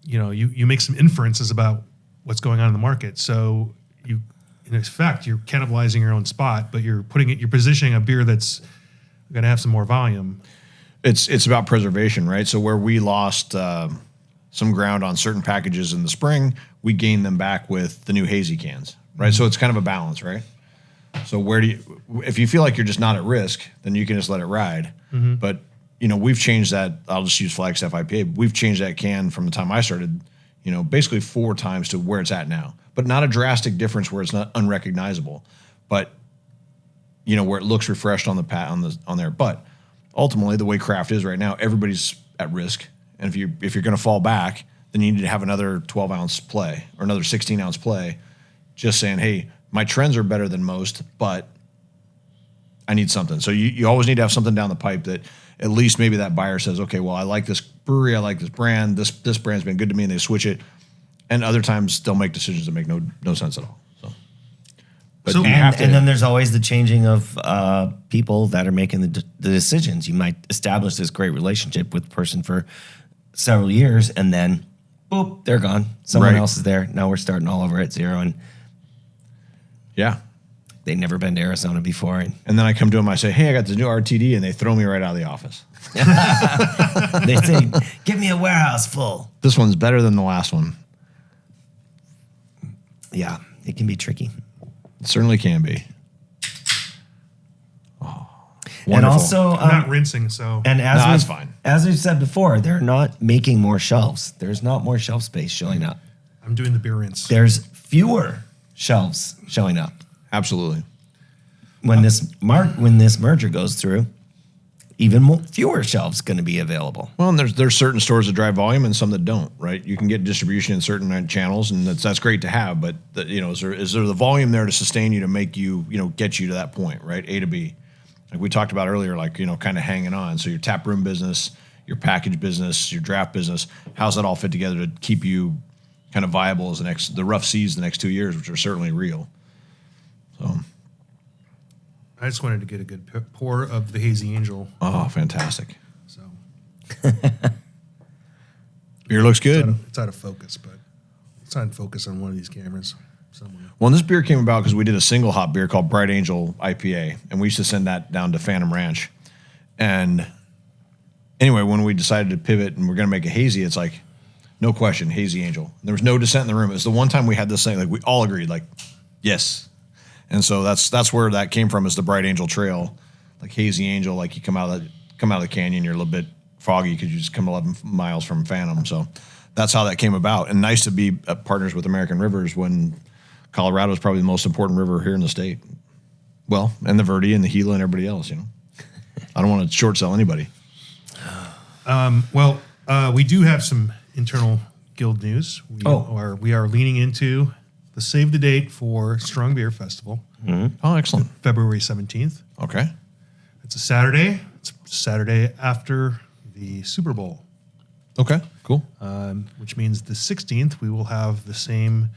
You make some inferences about what's going on in the market. So in effect, you're cannibalizing your own spot, but you're positioning a beer that's going to have some more volume. It's about preservation, right? So where we lost some ground on certain packages in the spring, we gained them back with the new hazy cans, right? So it's kind of a balance, right? So if you feel like you're just not at risk, then you can just let it ride. But we've changed that. I'll just use Flagstaff IPA. We've changed that can from the time I started, basically 4 times to where it's at now. But not a drastic difference where it's not unrecognizable, but where it looks refreshed on there. But ultimately, the way craft is right now, everybody's at risk, and if you're going to fall back, then you need to have another 12-ounce play or another 16-ounce play. Just saying, hey, my trends are better than most, but I need something. So you always need to have something down the pipe that at least maybe that buyer says, okay, well, I like this brewery, I like this brand, this brand's been good to me, and they switch it. And other times they'll make decisions that make no sense at all. But So- you have to. And then there's always the changing of people that are making the decisions. You might establish this great relationship with the person for several years, and then, boop, they're gone. Someone Right. else is there. Now we're starting all over at zero, and yeah. they've never been to Arizona before. And And then I come to them, I say, hey, I got this new RTD, and they throw me right out of the office. they say, give me a warehouse full. This one's better than the last one. Yeah, it can be tricky. It certainly can be. And Wonderful. also, I'm not rinsing, so and No, that's we've- fine. As we've said before, they're not making more shelves. There's not more shelf space showing up. I'm doing the beer rinse. There's fewer shelves showing up. Absolutely. When this merger goes through, even fewer shelves going to be available. Well, and there's certain stores that drive volume and some that don't, right? You can get distribution in certain channels, and that's great to have. But is there the volume there to sustain you to make you get you to that point, right? A to B, like we talked about earlier, like kind of hanging on. So your tap room business, your package business, your draft business, how's that all fit together to keep you kind of viable as the rough seas the next 2 years, which are certainly real. So, I just wanted to get a good pour of the Hazy Angel. oh, fantastic. So Beer looks good. it's out of focus, but it's on focus on one of these cameras somewhere. Well, and this beer came about because we did a single hop beer called Bright Angel IPA, and we used to send that down to Phantom Ranch. And anyway, when we decided to pivot and we're going to make a hazy, it's like, no question, Hazy Angel. There was no dissent in the room. It was the one time we had this thing, like we all agreed, like, yes. And so that's where that came from, is the Bright Angel Trail, like Hazy Angel. Like you come out of the canyon, you're a little bit foggy because you just come 11 miles from Phantom. So that's how that came about. And nice to be partners with American Rivers when Colorado is probably the most important river here in the state. Well, and the Verde and the Gila and everybody else, I don't want to short sell anybody. We do have some internal guild news. We are leaning into the save the date for Strong Beer Festival, Oh, excellent. February 17th. Okay. It's a Saturday. It's Saturday after the Super Bowl, Okay, cool. which means the 16th we will have the same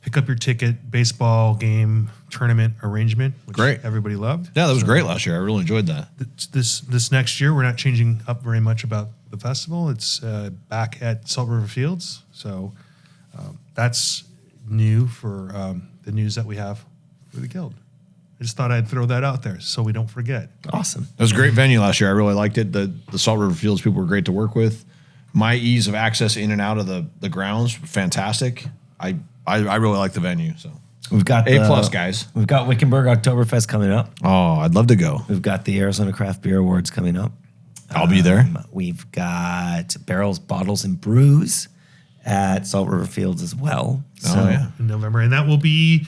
pick up your ticket baseball game tournament arrangement, which Great. everybody loved. Yeah, that was great last year. I really enjoyed that. This next year, we're not changing up very much about the festival. It's back at Salt River Fields, so that's new for the news that we have for the guild. I just thought I'd throw that out there so we don't forget. Awesome. It was a great venue last year. I really liked it. The Salt River Fields people were great to work with. My ease of access in and out of the grounds, fantastic. I really like the venue. So We've got A+ guys. We've got Wickenburg Oktoberfest coming up. Oh, I'd love to go. We've got the Arizona Craft Beer Awards coming up. I'll be there. We've got Barrels, Bottles, and Brews at Salt River Fields as well. Oh, yeah. In November, and there will be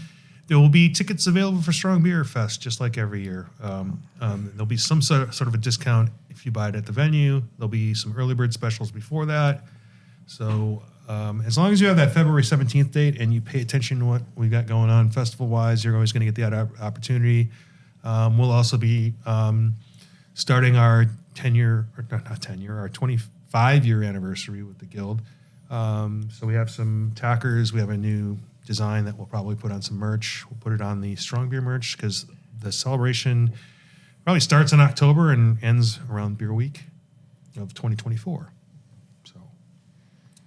tickets available for Strong Beer Fest, just like every year. There'll be some sort of a discount if you buy it at the venue. There'll be some early bird specials before that. So as long as you have that February 17th date and you pay attention to what we got going on festival-wise, you're always going to get the opportunity. We'll also be starting our 25-year anniversary with the Guild. So we have some tackers. We have a new design that we'll probably put on some merch. We'll put it on the Strong Beer merch because the celebration probably starts in October and ends around Beer Week of 2024. So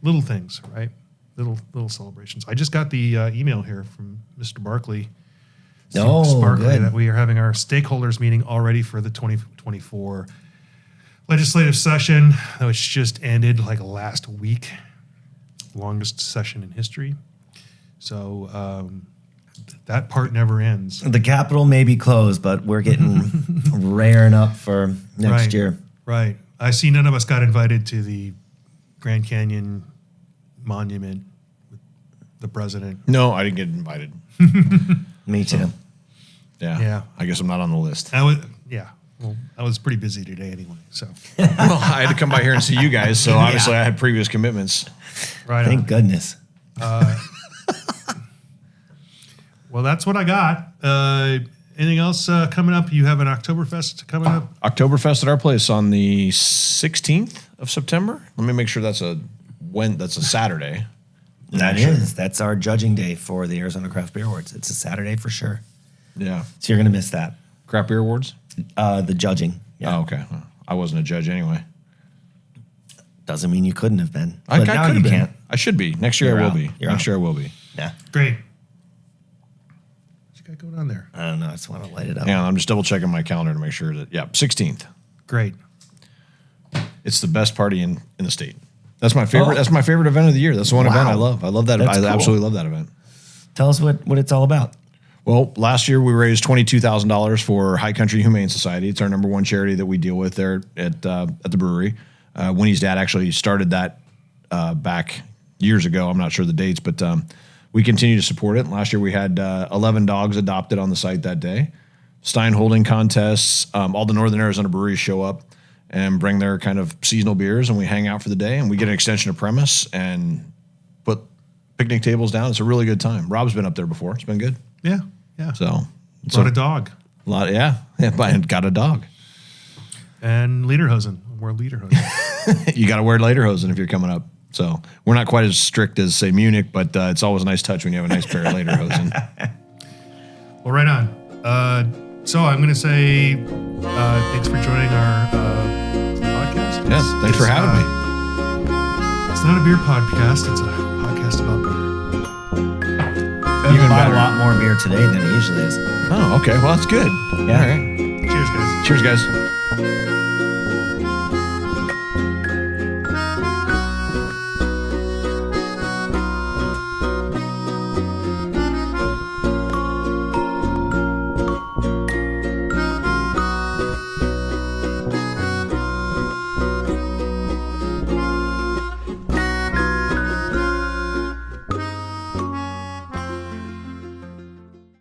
little things, right? Little celebrations. I just got the email here from Mr. Barkley. Oh, Sparkly, good. that we are having our stakeholders meeting already for the 2024 legislative session, which just ended like last week. Longest session in history. So that part never ends. The Capitol may be closed, but we're getting raring up for next Right. year. Right. I see none of us got invited to the Grand Canyon Monument with the president. No, I didn't get invited. Me too. Yeah. I guess I'm not on the list. Well, I was pretty busy today anyway. So Well, I had to come by here and see you guys, so obviously I had previous commitments. right. Thank on. goodness. Well, that's what I got. Anything else coming up? You have an Oktoberfest coming up. Oktoberfest at our place on the 16th of September. Let me make sure that's a Saturday. That is. That's our judging day for the Arizona Craft Beer Awards. It's a Saturday for sure. Yeah. So you're going to miss that. Craft Beer Awards? The judging. Yeah. Oh, okay. Well, I wasn't a judge anyway. Doesn't mean you couldn't have been. I But now could you have been. can't. I should be. Next year You're I will out. be. You're Next out. year I will be. Yeah. Great. What you got going on there? I don't know. I just want to light it up. Hang on, I'm just double checking my calendar to make sure that 16th. Great. It's the best party in the state. That's my favorite. That's my favorite event of the year. That's the one event I love. I love that. That's I cool. absolutely love that event. Tell us what it's all about. Well, last year we raised $22,000 for High Country Humane Society. It's our number one charity that we deal with there at the brewery. Winnie's dad actually started that back years ago. I'm not sure the dates, but we continue to support it. Last year we had 11 dogs adopted on the site that day. Stein holding contests. All the Northern Arizona breweries show up and bring their kind of seasonal beers, and we hang out for the day, and we get an extension of premise and put picnic tables down. It's a really good time. Rob's been up there before. It's been good. Yeah. So it's Brought a dog. a lot. Yeah. And got a dog. And Lederhosen. We're Lederhosen. You got to wear lederhosen if you're coming up. So we're not quite as strict as say Munich, but it's always a nice touch when you have a nice pair of lederhosen. Well, right on. So I'm going to say thanks for joining our podcast. Yeah, thanks for having me. It's not a beer podcast. It's a podcast about beer. You Even bought better. a lot more beer today than it usually is. Oh, okay. Well, that's good. Yeah. All right. Cheers, guys. Cheers, guys.